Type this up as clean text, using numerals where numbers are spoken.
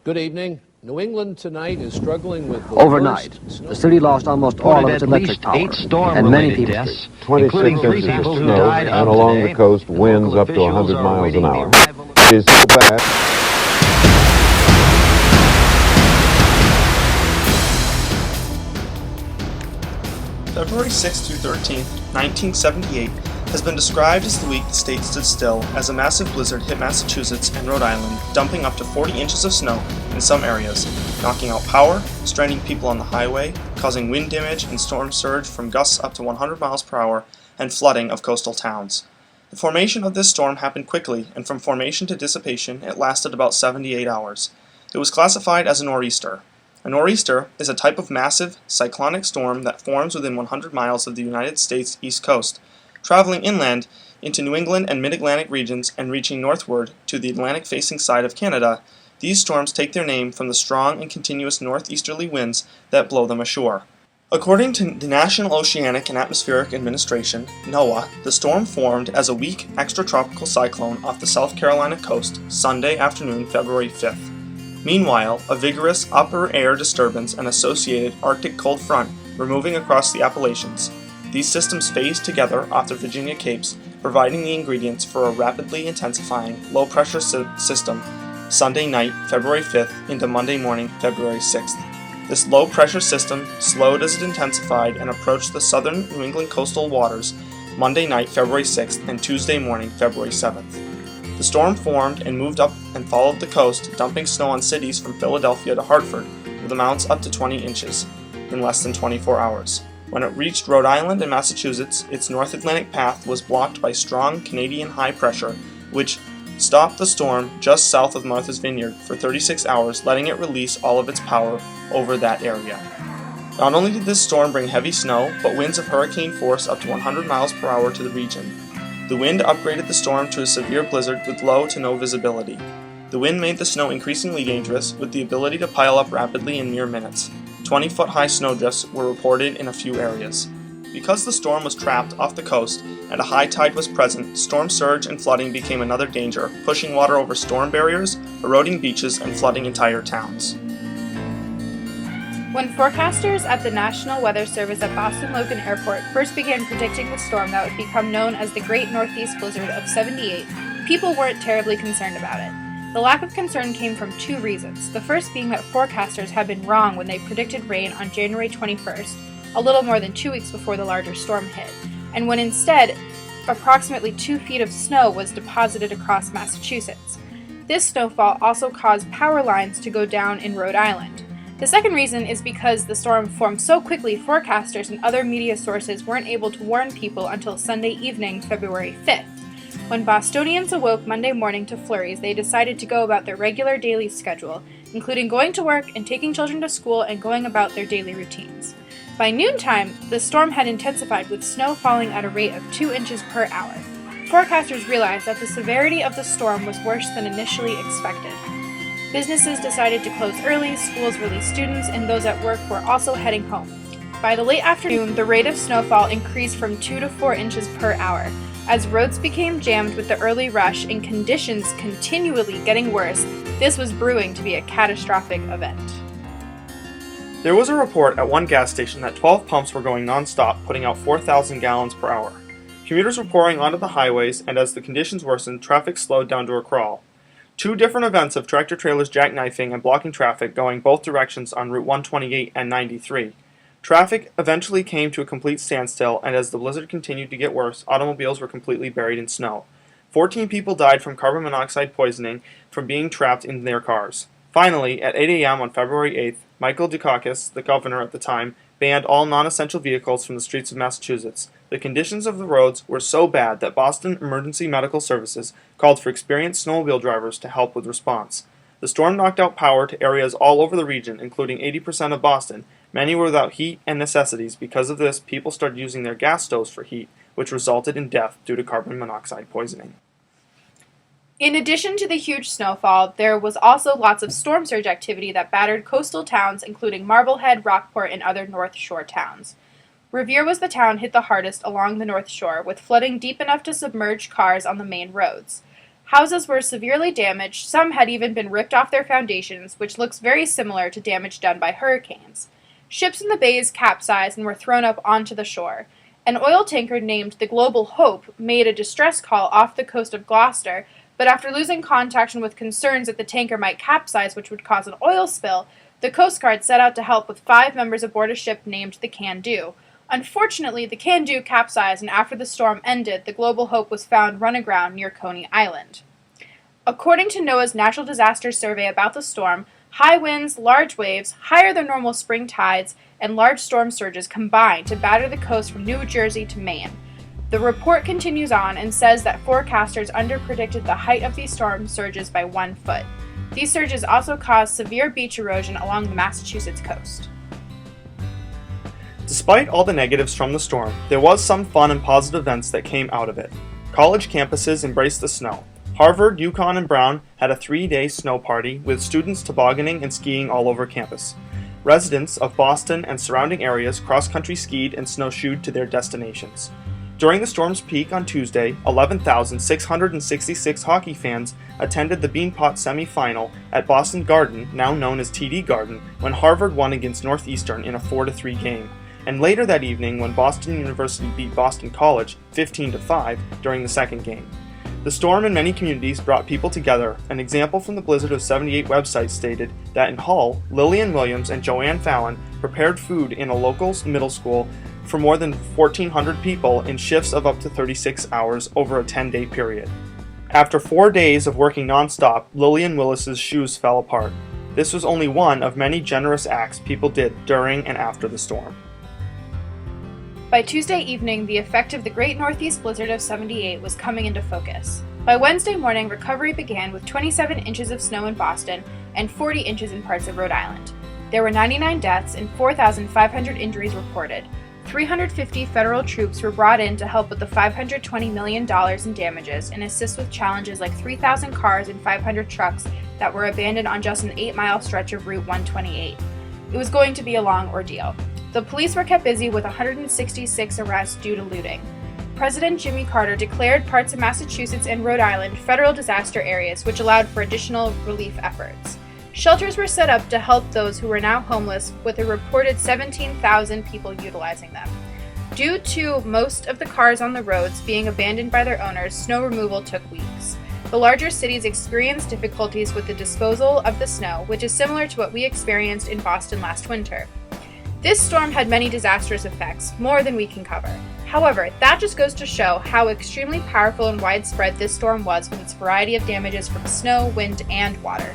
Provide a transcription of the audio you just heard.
Good evening. New England tonight is struggling with the Overnight, the city lost almost all of its electric power, and many people deaths, including 3 people who died and along the coast, winds up to 100 miles an hour. It is so bad. February 6 through 13, 1978, has been described as the week the state stood still as a massive blizzard hit Massachusetts and Rhode Island, dumping up to 40 inches of snow in some areas, knocking out power, stranding people on the highway, causing wind damage and storm surge from gusts up to 100 miles per hour, and flooding of coastal towns. The formation of this storm happened quickly, and from formation to dissipation, it lasted about 78 hours. It was classified as a nor'easter. A nor'easter is a type of massive, cyclonic storm that forms within 100 miles of the United States east coast, traveling inland into New England and mid-Atlantic regions and reaching northward to the Atlantic-facing side of Canada. These storms take their name from the strong and continuous northeasterly winds that blow them ashore. According to the National Oceanic and Atmospheric Administration, NOAA, the storm formed as a weak extratropical cyclone off the South Carolina coast Sunday afternoon, February 5th. Meanwhile, a vigorous upper air disturbance and associated Arctic cold front were moving across the Appalachians. These systems phased together off the Virginia Capes, providing the ingredients for a rapidly intensifying low-pressure system Sunday night, February 5th, into Monday morning, February 6th. This low-pressure system slowed as it intensified and approached the southern New England coastal waters Monday night, February 6th, and Tuesday morning, February 7th. The storm formed and moved up and followed the coast, dumping snow on cities from Philadelphia to Hartford, with amounts up to 20 inches in less than 24 hours. When it reached Rhode Island and Massachusetts, its North Atlantic path was blocked by strong Canadian high pressure, which stopped the storm just south of Martha's Vineyard for 36 hours, letting it release all of its power over that area. Not only did this storm bring heavy snow, but winds of hurricane force up to 100 miles per hour to the region. The wind upgraded the storm to a severe blizzard with low to no visibility. The wind made the snow increasingly dangerous, with the ability to pile up rapidly in mere minutes. 20-foot-high snowdrifts were reported in a few areas. Because the storm was trapped off the coast and a high tide was present, storm surge and flooding became another danger, pushing water over storm barriers, eroding beaches, and flooding entire towns. When forecasters at the National Weather Service at Boston Logan Airport first began predicting the storm that would become known as the Great Northeast Blizzard of '78, people weren't terribly concerned about it. The lack of concern came from two reasons, the first being that forecasters had been wrong when they predicted rain on January 21st, a little more than 2 weeks before the larger storm hit, and when instead approximately 2 feet of snow was deposited across Massachusetts. This snowfall also caused power lines to go down in Rhode Island. The second reason is because the storm formed so quickly, forecasters and other media sources weren't able to warn people until Sunday evening, February 5th. When Bostonians awoke Monday morning to flurries, they decided to go about their regular daily schedule, including going to work and taking children to school and going about their daily routines. By noontime, the storm had intensified with snow falling at a rate of 2 inches per hour. Forecasters realized that the severity of the storm was worse than initially expected. Businesses decided to close early, schools released students, and those at work were also heading home. By the late afternoon, the rate of snowfall increased from 2 to 4 inches per hour. As roads became jammed with the early rush and conditions continually getting worse, this was brewing to be a catastrophic event. There was a report at one gas station that 12 pumps were going non-stop, putting out 4,000 gallons per hour. Commuters were pouring onto the highways, and as the conditions worsened, traffic slowed down to a crawl. 2 different events of tractor-trailers jackknifing and blocking traffic going both directions on Route 128 and 93. Traffic eventually came to a complete standstill, and as the blizzard continued to get worse, automobiles were completely buried in snow. 14 people died from carbon monoxide poisoning from being trapped in their cars. Finally, at 8 a.m. on February 8th, Michael Dukakis, the governor at the time, banned all non-essential vehicles from the streets of Massachusetts. The conditions of the roads were so bad that Boston Emergency Medical Services called for experienced snowmobile drivers to help with response. The storm knocked out power to areas all over the region, including 80% of Boston. Many were without heat and necessities. Because of this, people started using their gas stoves for heat, which resulted in death due to carbon monoxide poisoning. In addition to the huge snowfall, there was also lots of storm surge activity that battered coastal towns, including Marblehead, Rockport, and other North Shore towns. Revere was the town hit the hardest along the North Shore, with flooding deep enough to submerge cars on the main roads. Houses were severely damaged, some had even been ripped off their foundations, which looks very similar to damage done by hurricanes. Ships in the bays capsized and were thrown up onto the shore. An oil tanker named the Global Hope made a distress call off the coast of Gloucester, but after losing contact and with concerns that the tanker might capsize, which would cause an oil spill, the Coast Guard set out to help with 5 members aboard a ship named the Can-Do. Unfortunately, the Can-Do capsized, and after the storm ended, the Global Hope was found run aground near Coney Island. According to NOAA's Natural Disasters Survey about the storm, high winds, large waves, higher than normal spring tides, and large storm surges combined to batter the coast from New Jersey to Maine. The report continues on and says that forecasters underpredicted the height of these storm surges by 1 foot. These surges also caused severe beach erosion along the Massachusetts coast. Despite all the negatives from the storm, there was some fun and positive events that came out of it. College campuses embraced the snow. Harvard, UConn, and Brown had a 3-day snow party with students tobogganing and skiing all over campus. Residents of Boston and surrounding areas cross-country skied and snowshoed to their destinations. During the storm's peak on Tuesday, 11,666 hockey fans attended the Beanpot semi-final at Boston Garden, now known as TD Garden, when Harvard won against Northeastern in a 4-3 game, and later that evening when Boston University beat Boston College 15-5 during the second game. The storm in many communities brought people together. An example from the Blizzard of 78 website stated that in Hull, Lillian Williams and Joanne Fallon prepared food in a local middle school for more than 1,400 people in shifts of up to 36 hours over a 10-day period. After 4 days of working non-stop, Lillian Willis's shoes fell apart. This was only one of many generous acts people did during and after the storm. By Tuesday evening, the effect of the Great Northeast Blizzard of 78 was coming into focus. By Wednesday morning, recovery began with 27 inches of snow in Boston and 40 inches in parts of Rhode Island. There were 99 deaths and 4,500 injuries reported. 350 federal troops were brought in to help with the $520 million in damages and assist with challenges like 3,000 cars and 500 trucks that were abandoned on just an 8-mile stretch of Route 128. It was going to be a long ordeal. The police were kept busy with 166 arrests due to looting. President Jimmy Carter declared parts of Massachusetts and Rhode Island federal disaster areas, which allowed for additional relief efforts. Shelters were set up to help those who were now homeless, with a reported 17,000 people utilizing them. Due to most of the cars on the roads being abandoned by their owners, snow removal took weeks. The larger cities experienced difficulties with the disposal of the snow, which is similar to what we experienced in Boston last winter. This storm had many disastrous effects, more than we can cover. However, that just goes to show how extremely powerful and widespread this storm was with its variety of damages from snow, wind, and water.